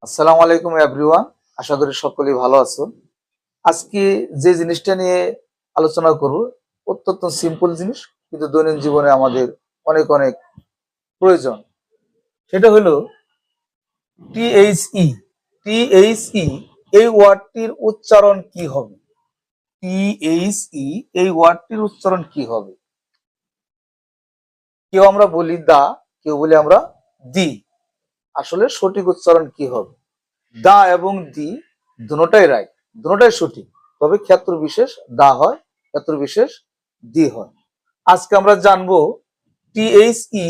আসসালামু আলাইকুম এভরিওয়ান। আশা করি সকলেই ভালো আছো। আজকে যে জিনিসটা নিয়ে আলোচনা করব অত্যন্ত সিম্পল জিনিস, কিন্তু দৈনন্দিন জীবনে আমাদের অনেক অনেক প্রয়োজন। সেটা হলো টিএইচই। টিএইচই এই ওয়ার্ডটির উচ্চারণ কি হবে? টিএইচই এই ওয়ার্ডটির উচ্চারণ কি হবে? কেউ আমরা বলি দা, কেউ বলি আমরা দি। আসলে সঠিক উচ্চারণ কি হবে? দা এবং দি দুটোটাই রাইট, দুটোটাই সঠিক। তবে ক্ষেত্র বিশেষ দা হয়, ক্ষেত্র বিশেষ দি হয়। আজকে আমরা জানবো টিএইচই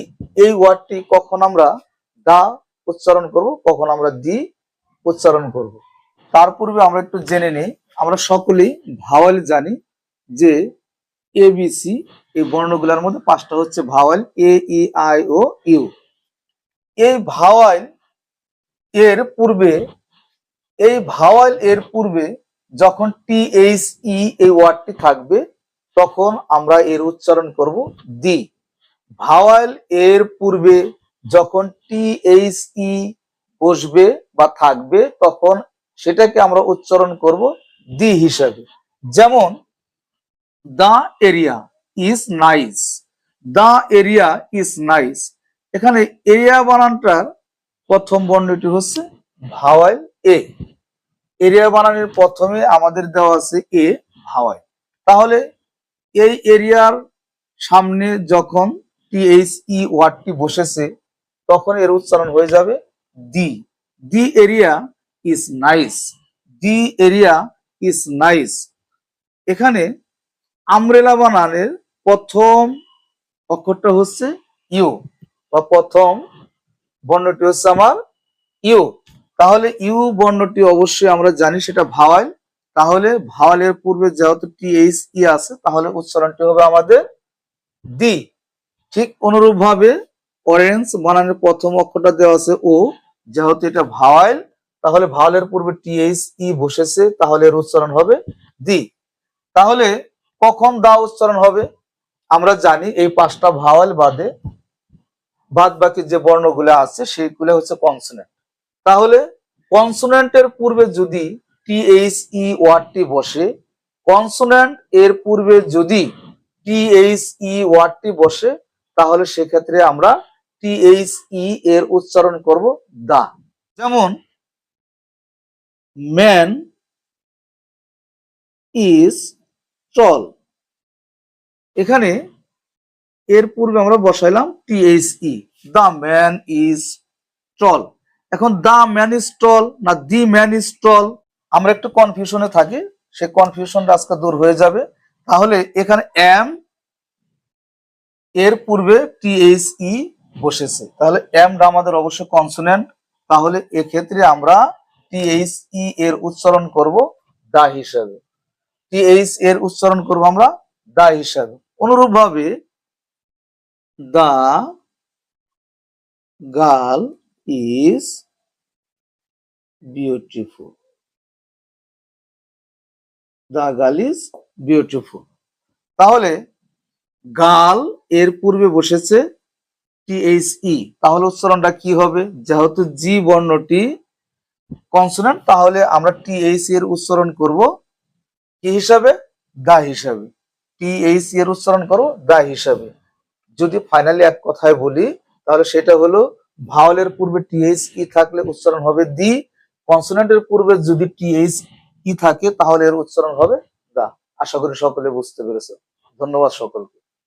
এই ওয়ার্ডটি কখন আমরা দা উচ্চারণ করব, কখন আমরা দি উচ্চারণ করব। তার পূর্বে আমরা একটু জেনে নেই, আমরা সকলেই ভাওয়াল জানি যে এবিসি এই বর্ণগুলোর মধ্যে পাঁচটা হচ্ছে ভাওয়াল, এ ই আই ও ইউ। এই ভাওয়াল এর পূর্বে যখন টিএইচই এই ওয়ার্ডটি থাকবে তখন আমরা এর উচ্চারণ করব দি। ভাওয়াল এর পূর্বে যখন টিএইচই বসবে বা থাকবে তখন সেটাকে আমরা উচ্চারণ করব দি হিসাবে। যেমন the area is nice, the area is nice. এখানে এরিয়া বানানটার প্রথম বর্ণটি হচ্ছে ভাওয়াল এ। এরিয়া বানানের প্রথমে আমাদের দেওয়া আছে এ ভাওয়াল। তাহলে এই এরিয়ার সামনে যখন টিএইচই ওয়ার্ডটি বসেছে তখন এর উচ্চারণ হয়ে যাবে the. The area is nice, the area is nice. এখানে আমব্রেলা বানানের প্রথম অক্ষরটা হচ্ছে ইউ, বা প্রথম বর্ণটি হচ্ছে আমার ইউ। তাহলে ইউ বর্ণটি অবশ্যই আমরা জানি সেটা ভাওয়াল। তাহলে ভাওয়ালের পূর্বে যেহেতু টিএইচই আছে তাহলে উচ্চারণটি হবে আমাদের দি। ঠিক অনুরূপ ভাবে অরেঞ্জ বানানের প্রথম অক্ষরটা দেওয়া আছে ও, যেহেতু এটা ভাওয়াল তাহলে ভাওয়ালের পূর্বে টিএইচই বসেছে তাহলে এর উচ্চারণ হবে দি। তাহলে কখন দা উচ্চারণ হবে? আমরা জানি এই পাঁচটা ভাওয়াল বাদে বাদ বাকি যে বর্ণগুলো আছে সেইগুলো হচ্ছে কনসোনেন্ট। তাহলে কনসোনেন্টের পূর্বে যদি টিএইচই ওয়ার্ডটি বসে, কনসোনেন্ট এর পূর্বে যদি টিএইচই ওয়ার্ডটি বসে তাহলে সেক্ষেত্রে আমরা টিএইচই এর উচ্চারণ করব দা। যেমন ম্যান ইজ টল, এখানে এর পূর্বে আমরা বসাইলাম টিএইচই, দা ম্যান ইজ টল। এখন দা ম্যান ইজ টল না দি ম্যান ইজ টল, আমরা একটু কনফিউশনে থাকি, সে কনফিউশনটা আজকে দূর হয়ে যাবে। তাহলে এখানে এম এর পূর্বে টিএইচই বসেছে, তাহলে এমটা আমাদের অবশ্যই কনসোনেন্ট। তাহলে এক্ষেত্রে আমরা টিএইচই এর উচ্চারণ করব দা হিসাবে। টিএইচ এর উচ্চারণ করব আমরা দা হিসাবে। অনুরূপ ভাবে the girl is beautiful, the girl is beautiful. তাহলে গার্ল এর পূর্বে বসেছে টিএইচই, তাহলে উচ্চারণটা কি হবে? যেহেতু জি বর্ণটি কনসোনেন্ট তাহলে আমরা টিএইচ এর উচ্চারণ করব কি হিসাবে? দা হিসাবে। টিএইচ এর উচ্চারণ করো দা হিসাবে। যদি ফাইনালি এক কথায় বলি তাহলে সেটা হলো ভাওয়ালের পূর্বে টিএইচই থাকলে উচ্চারণ হবে দি, কনসোনেন্টের পূর্বে যদি টিএইচই থাকে তাহলে এর উচ্চারণ হবে দা। আশা করি সকলে বুঝতে পেরেছে। ধন্যবাদ সকলকে।